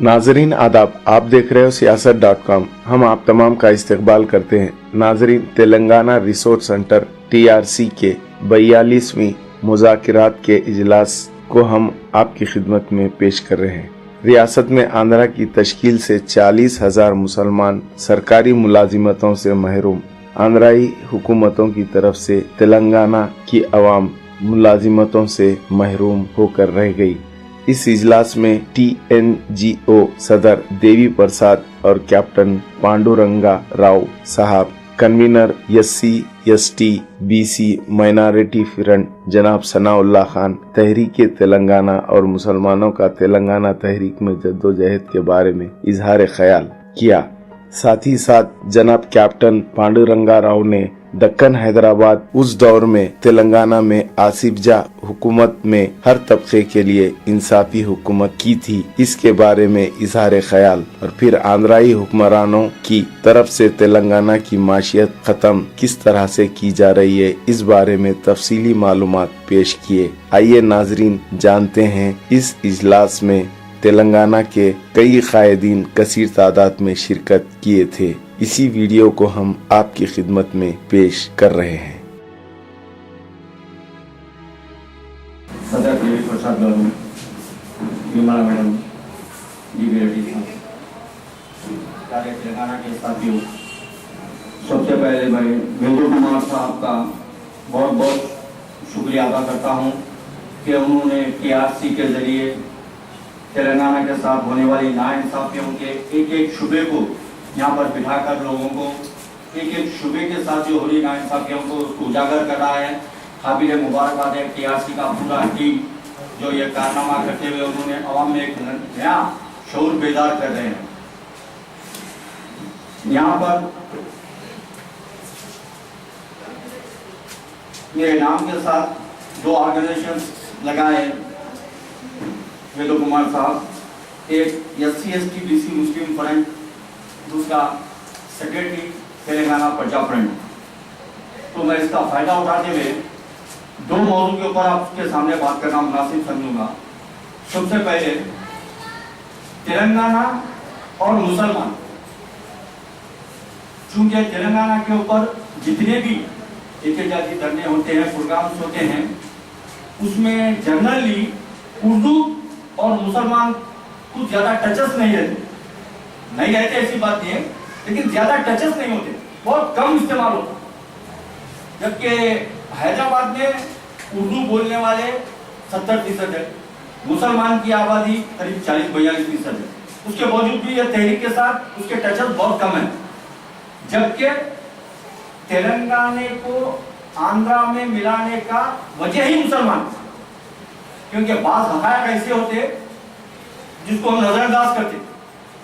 नाजरीन आदाब, आप देख रहे हो सियासत.com। हम आप तमाम का इस्तकबाल करते हैं। नाजरीन, तेलंगाना रिसोर्स सेंटर TRC के 42वीं मुज़ाकिरात के इजलास को हम आपकी खिदमत में पेश कर रहे हैं। रियासत में आंध्रा की तश्कील से 40,000 मुसलमान सरकारी मुलाजिमतों से महरूम। आंध्राई हुकूमतों की तरफ से तेलंगाना की अवाम मुलाजिमतों से महरूम होकर रह गई। इस इजलास में TNGO सदर देवी प्रसाद और कैप्टन पांडुरंगा राव साहब, convener SC/ST BC minority front जनाब सनाउल्लाह खान, तहरीक तेलंगाना और मुसलमानों का तेलंगाना तहरीक में जद्दोजहद के बारे में इजहार ख्याल किया। साथ ही साथ जनाब कैप्टन पांडुरंगा राव ने दक्कन हैदराबाद उस दौर में तेलंगाना में आसिफ जाह हुकूमत में हर तबके के लिए इंसाफी हुकूमत की थी, इसके बारे में इजहार ख्याल, और फिर आंध्राई हुक्मरानों की तरफ से तेलंगाना की माशियत खत्म किस तरह से की जा रही है, इस बारे में तफसीली मालूमात पेश किए। आइए नाजरीन जानते हैं इस इजलास में तेलंगाना के कई कायदीन कसीर तादाद में शिरकत किए थे। इसी वीडियो को हम आपकी खिदमत में पेश कर रहे हैं। सदर देवी प्रसाद गारू, विमला मैडम, सारे तेलंगाना के साथियों, सबसे पहले मैं वेदु कुमार साहब का बहुत बहुत शुक्रिया अदा करता हूं कि उन्होंने TRC के जरिए तेलंगाना के साथ होने वाली नाइंसाफियों के एक एक शुबे को यहाँ पर बिठाकर लोगों को एक एक शुबे के साथ जो हो रही नाइंसाफियों को उसको उजागर कर रहा है। काबिल मुबारकबाद है TRC का पूरा टीम जो ये कारनामा करते हुए उन्होंने अवाम में एक नया शऊर बेदार कर रहे हैं। यहाँ पर मेरे नाम के साथ 2 ऑर्गेनाइजेशन लगाए वेदु कुमार साहब, एक SC/ST BC मुस्लिम फ्रंट, दूसरा सेक्रेटरी तेलंगाना प्रजा फ्रंट। तो मैं इसका फायदा उठाते हुए 2 मौजू के ऊपर आपके सामने बात करना मुनासिब समझूंगा। सबसे पहले तेलंगाना और मुसलमान, चूंकि तेलंगाना के ऊपर जितने भी एहतजाजी धरने होते हैं, प्रोग्राम्स होते हैं, उसमें जनरली उर्दू और मुसलमान कुछ ज्यादा टचेस नहीं रहते ऐसी बात नहीं है, लेकिन ज्यादा टचेस नहीं होते, बहुत कम इस्तेमाल होता। जबकि हैदराबाद में उर्दू बोलने वाले 70% है, मुसलमान की आबादी करीब 40-42% है। उसके बावजूद भी यह तहरीक के साथ उसके टचेस बहुत कम है। जबकि तेलंगाना को आंध्रा में मिलाने का वजह ही मुसलमान, क्योंकि बात हकायक ऐसे होते जिसको हम नजरअंदाज करते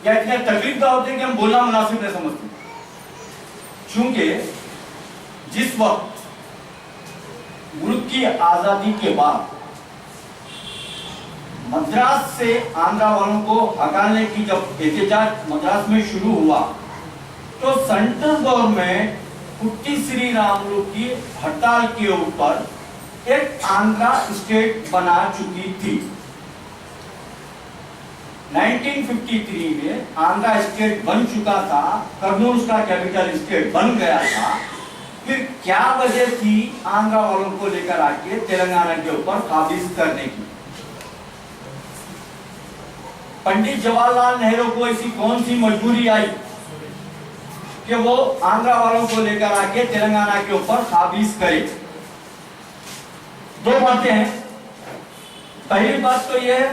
या इतने तकलीफदा होते कि हम बोलना मुनासिब नहीं समझते। क्योंकि जिस वक्त मुल्क की आजादी के बाद मद्रास से आंध्रा वालों को हटाने की जब एहतजाज मद्रास में शुरू हुआ, तो central government putty Shri Ramulu की हड़ताल के ऊपर एक आंध्रा स्टेट बना चुकी थी। 1953 में आंध्रा स्टेट बन चुका था, कर्नूल उसका कैपिटल स्टेट बन गया था। फिर क्या वजह थी आंध्रा वालों को लेकर आके तेलंगाना के ऊपर काबिज करने की? पंडित जवाहरलाल नेहरू को ऐसी कौन सी मजबूरी आई कि वो आंध्रा वालों को लेकर आके तेलंगाना के ऊपर काबिज करे? 2 बातें हैं। पहली बात तो यह है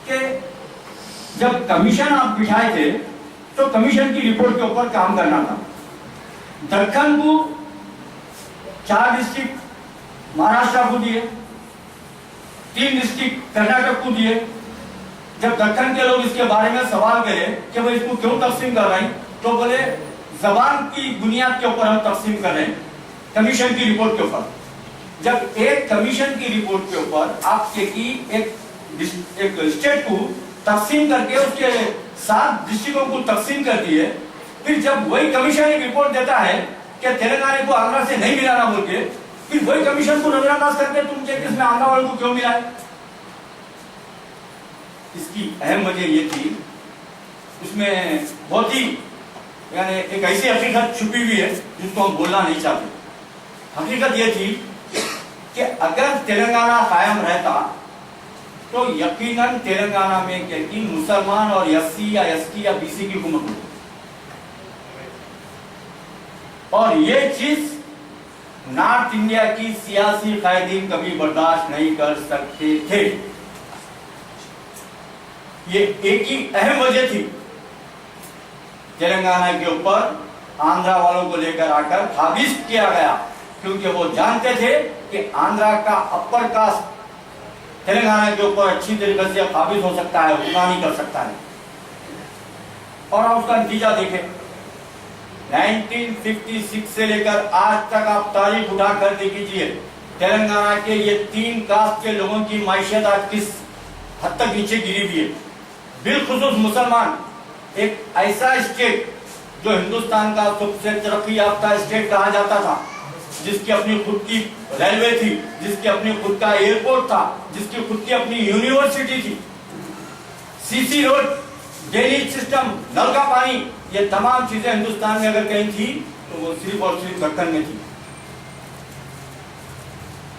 कि जब कमीशन आप बिठाए थे तो कमीशन की रिपोर्ट के ऊपर काम करना था। दक्कन को 4 डिस्ट्रिक्ट महाराष्ट्र को दिए, 3 डिस्ट्रिक्ट कर्नाटक को दिए। जब दक्कन के लोग इसके बारे में सवाल करे कि भाई इसको क्यों तकसीम कर रहे हैं, तो बोले जबान की बुनियाद के ऊपर हम तकसीम कर रहे हैं, कमीशन की रिपोर्ट के ऊपर। जब एक कमीशन की रिपोर्ट के ऊपर आपके की एक स्टेट को तकसीम करके उसके 7 डिस्ट्रिक्टों को तकसीम कर दिए, फिर जब वही कमीशन एक रिपोर्ट देता है कि तेलंगाना को आंध्रा से नहीं मिलाना बोल के, फिर वही कमीशन को नजरअंदाज करके तुम किसमें आंध्रा वालों को क्यों मिलाए? इसकी अहम वजह ये थी, उसमें बहुत ही यानी एक ऐसी हकीकत छुपी हुई है जिसको हम बोलना नहीं चाहते। हकीकत ये थी कि अगर तेलंगाना कायम रहता तो यकीनन तेलंगाना में क्या कि मुसलमान और एससी या एसटी या बीसी की हुकूमत होती, और ये चीज नॉर्थ इंडिया की सियासी कायदीन कभी बर्दाश्त नहीं कर सकते थे। ये एक ही अहम वजह थी, तेलंगाना के ऊपर आंध्रा वालों को लेकर आकर खारिज किया गया, क्योंकि वो जानते थे कि आंध्रा का अपर कास्ट तेलंगाना के ऊपर अच्छी तरीके से काबिज हो सकता है, हुक्मरानी कर सकता है। और आप उसका नतीजा देखें, 1956 से लेकर आज तक आप तारीख उठा कर देखिए, तेलंगाना के ये 3 कास्ट के लोगों की माइशत आज किस हद तक नीचे गिरी हुई है। बिलखुसूस मुसलमान, एक ऐसा स्टेट जो हिंदुस्तान का सबसे तरक्की याफ्ता स्टेट कहा जाता था, जिसकी अपनी खुद की रेलवे थी, जिसकी अपनी खुद का एयरपोर्ट था, जिसकी खुद की अपनी यूनिवर्सिटी थी, सीसी रोड, ड्रेनेज सिस्टम, नल का पानी, ये तमाम चीजें हिंदुस्तान में अगर कहीं थी तो वो सिर्फ और सिर्फ दक्कन में थी।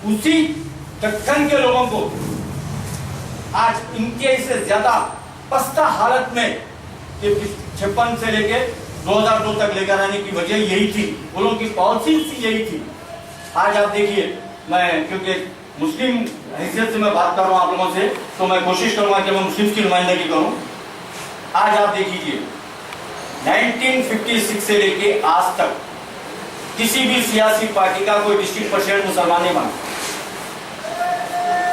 उसी दक्कन के लोगों को आज इनके से ज्यादा पस्ता हालत में 56 से लेके 2002 तक लेकर आने की वजह यही थी, वो लोगों की पॉलिसी यही थी। आज आप देखिए, मैं क्योंकि मुस्लिम हैसियत से मैं बात कर रहा हूं आप लोगों से, तो मैं कोशिश करूंगा कि मैं मुस्लिम की नुमाइंदगी करूं। आज आप देखिए, 1956 से लेके आज तक किसी भी सियासी पार्टी का कोई डिस्ट्रिक्ट प्रेसिडेंट मुसलमान नहीं बना,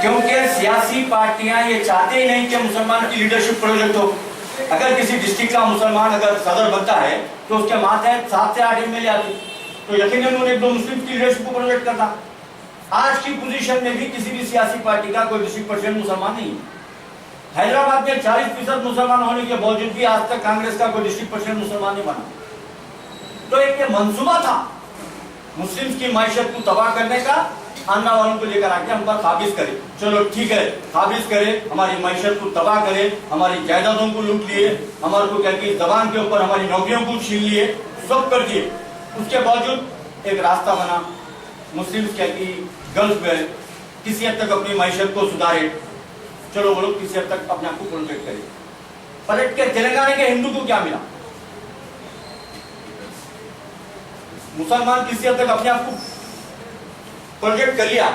क्योंकि सियासी पार्टियां ये चाहते ही नहीं कि मुसलमान की लीडरशिप प्रोजेक्ट हो। अगर किसी डिस्ट्रिक्ट का मुसलमान अगर सदर बनता है तो उसके माथे 7 से 8 एमएलए आते, तो यकीनन उन्होंने एक दो मुस्लिम की लीडरशिप को प्रोजेक्ट करता। आज की पोजीशन में भी किसी भी सियासी पार्टी का कोई डिस्ट्रिक्ट प्रेसिडेंट मुसलमान नहीं है। हैदराबाद में 40% मुसलमान होने के बावजूद भी आज तक कांग्रेस का कोई डिस्ट्रिक्ट प्रेसिडेंट मुसलमान नहीं बना। तो एक ये मंसूबा था मुस्लिम की माइशत को तबाह करने का, आंध्रा वालों को लेकर आके हम पर काबिज करे। चलो ठीक है, काबिज करे, हमारी माइशत को तबाह करे, हमारी जायदादों को लूट लिए, हमारे को क्या कि जबान के ऊपर हमारी नौकरियों को छीन लिए, सब कर दिए। उसके बावजूद एक रास्ता बना, मुस्लिम क्या कि गल्फ में किसी हद तक अपनी माइशत को सुधारे, चलो वो लोग किसी हद तक अपने आप को प्रोटेक्ट करें। पलट के तेलंगाना के हिंदू को क्या मिला? मुसलमान किसी हद तक अपने आप को प्रोजेक्ट कर लिया,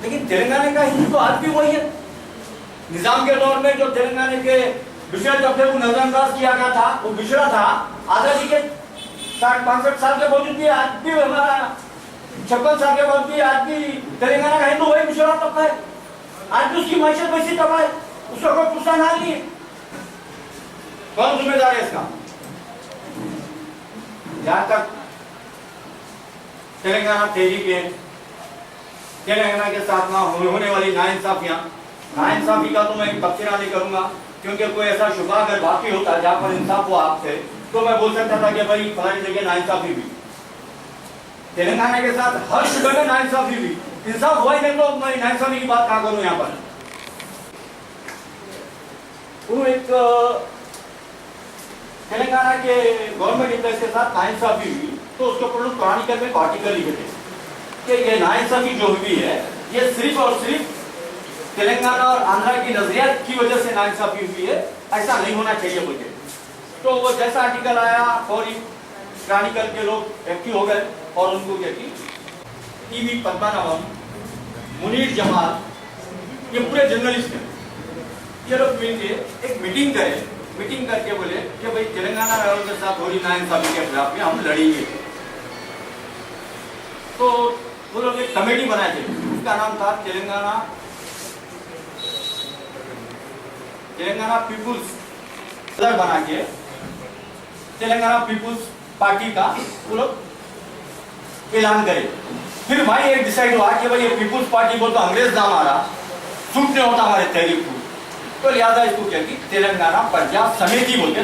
लेकिन तेलंगाना का हिंदू तो आज भी वही है। निजाम के दौर में जो तेलंगाना के बिछड़े तबके को नजरअंदाज किया गया था, वो बिछड़ा था आजादी के 60-65 साल के बावजूद भी, आज भी हमारा 56 साल के बाद भी आज भी तेलंगाना का हिंदू वही बिछड़ा तबका है। आज भी उसकी मैशत वैसी तबाह है, उसका कोई पुरसान हाल नहीं है। कौन जिम्मेदार है इसका? जहां तक तेलंगाना तहरीक है, तेलंगाना के साथ ना होने वाली नाइंसाफी का तो मैं तबसरा नहीं करूंगा, क्योंकि कोई ऐसा शुबा अगर बाकी होता है जहां पर इंसाफ हुआ आपसे, तो मैं बोल सकता था कि भाई फलानी जगह नाइंसाफी हुई। तेलंगाना के साथ हर शुबे में नाइंसाफी हुई, इंसाफ हुआ ही नहीं तो मैं नाइंसाफी की बात कहां करूं? यहाँ पर वो एक तेलंगाना के गवर्नमेंट इंप्लॉइज के साथ नाइंसाफी हुई, तो उसके ऊपर पुरानी में आर्टिकल लिखे थे कि ये नाइंसाफी जो हुई है ये सिर्फ और सिर्फ तेलंगाना और आंध्रा की नजरियात की वजह से नाइंसाफी हुई है, ऐसा नहीं होना चाहिए बोलते। तो वो जैसा आर्टिकल आया फौरी क्रॉनिकल के लोग एक्टिव हो गए और उनको क्या की टीवी पद्मानाभम, मुनीर जमाल, ये पूरे जर्नलिस्ट हैं, ये लोग मिलके एक मीटिंग करे, मीटिंग करके बोले कि भाई तेलंगाना वालों के साथ हो रही नाइंसाफी के खिलाफ में हम लड़ेंगे। तो वो लोग एक कमेटी बनाए थे, उसका नाम था तेलंगाना पीपुल्स सदर बना के तेलंगाना पीपुल्स पार्टी का वो लोग ऐलान करे। फिर भाई एक डिसाइड हुआ कि भाई ये पीपुल्स पार्टी बोल तो अंग्रेज नाम आ रहा, सूट नहीं होता हमारे तहरीक को, तो लिहाजा इसको क्या की तेलंगाना प्रजा समिति बोलते।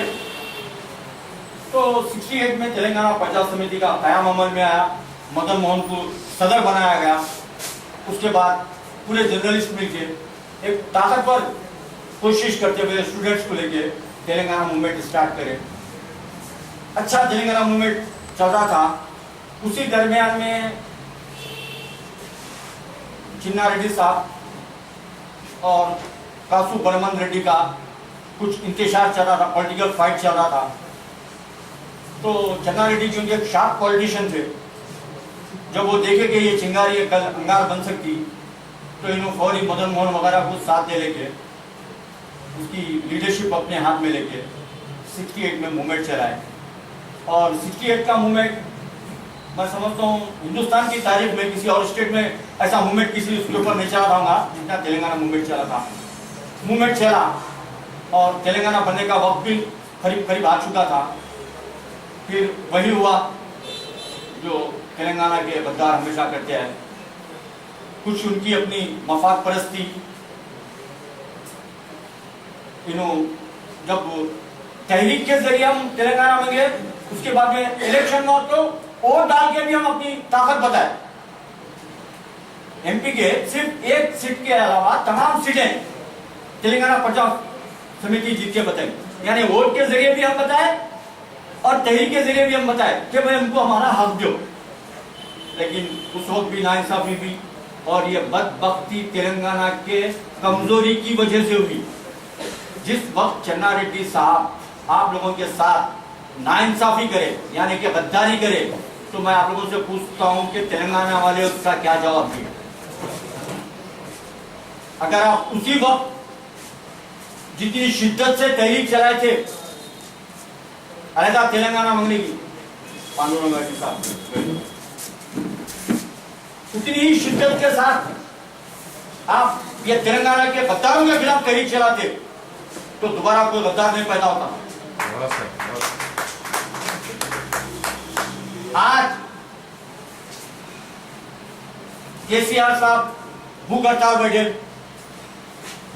तो 68 में तेलंगाना प्रजा समिति का कयाम अमल में आया, मदन मोहन को सदर बनाया गया। उसके बाद पूरे जर्नलिस्ट मिलकर एक ताकतवर कोशिश करते हुए स्टूडेंट्स को लेके तेलंगाना मूवमेंट स्टार्ट करें। अच्छा तेलंगाना मूवमेंट चल रहा था, उसी दरमियान में चिन्ना रेड्डी साहब और कासू बर्मन रेड्डी का कुछ इंतजार चल रहा था, पॉलिटिकल फाइट चल रहा था। तो चिन्ना रेड्डी क्योंकि एक शार्प पॉलिटिशियन थे, जब वो देखे कि ये चिंगारी कल अंगार बन सकती, तो इन्होंने फौरी मदन मोहन वगैरह को साथ दे लेके उसकी लीडरशिप अपने हाथ में लेके 68 में मूवमेंट चलाए। और 68 का मूवमेंट मैं समझता हूँ हिंदुस्तान की तारीख में किसी और स्टेट में ऐसा मूवमेंट किसी उसके ऊपर नहीं चला था जितना तेलंगाना मूवमेंट चला था। मूवमेंट चला और तेलंगाना बनने का वक्त भी करीब करीब आ चुका था। फिर वही हुआ जो तेलंगाना के गद्दार हमेशा करते हैं, कुछ उनकी अपनी मफाद परस्ती। जब तहरीक के जरिए हम तेलंगाना में गए, उसके बाद में इलेक्शन में तो वोट डाल के भी हम अपनी ताकत बताए। एमपी के सिर्फ एक सीट के अलावा तमाम सीटें तेलंगाना प्रजा समिति जीत के बताई, यानी वोट के जरिए भी हम बताए और तहरीक के जरिए भी हम बताए कि भाई हमको हमारा हक दो। लेकिन उस वक्त भी नाइंसाफी भी और ये बदबख्ती तेलंगाना के कमजोरी की वजह से हुई। जिस वक्त चिन्ना रेड्डी साहब आप लोगों के साथ नाइंसाफी करे यानी कि गद्दारी करे, तो मैं आप लोगों से पूछता हूं कि तेलंगाना वाले उसका क्या जवाब दिए? अगर आप उसी वक्त जितनी शिद्दत से तहरीक चलाए थे अलहदा तेलंगाना मांगने की, पांडुरंग रेड्डी साहब उतनी ही शिद्दत के साथ आप ये तेलंगाना के गद्दारों के खिलाफ तहरीक चलाते, तो दोबारा कोई गद्दार नहीं पैदा होता। आज केसीआर साहब भूख हड़ताल बैठे,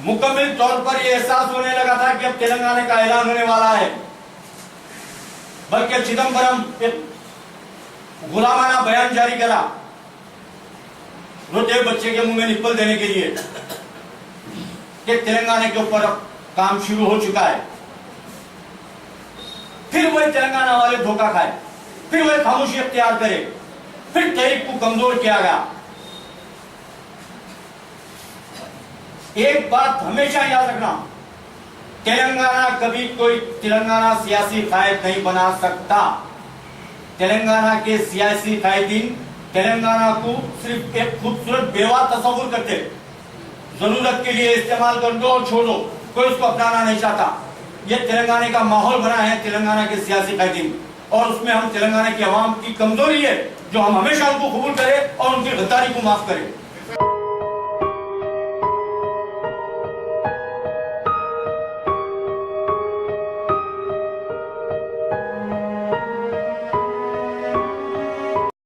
मुकम्मल तौर पर यह एहसास होने लगा था कि अब तेलंगाना का ऐलान होने वाला है, बल्कि चिदम्बरम एक गुलामाना बयान जारी करा रोते बच्चे के मुंह में निप्पल देने के लिए कि तेलंगाना के ऊपर काम शुरू हो चुका है। फिर वही तेलंगाना वाले धोखा खाए, फिर वही खामोशी अख्तियार करे, फिर तहरीक को कमजोर किया गया। एक बात हमेशा याद रखना, तेलंगाना कभी कोई तेलंगाना सियासी कायद नहीं बना सकता। तेलंगाना के सियासी कायदीन तेलंगाना को सिर्फ एक खूबसूरत बेवा तस्वुर करते, जरूरत के लिए इस्तेमाल कर दो और छोड़ दो, कोई उसको अपनाना नहीं चाहता। ये तेलंगाना का माहौल बना है तेलंगाना के सियासी कायदीन, और उसमें हम तेलंगाना की आवाम की कमजोरी है जो हम हमेशा उनको कबूल करें और उनकी गद्दारी को माफ करें।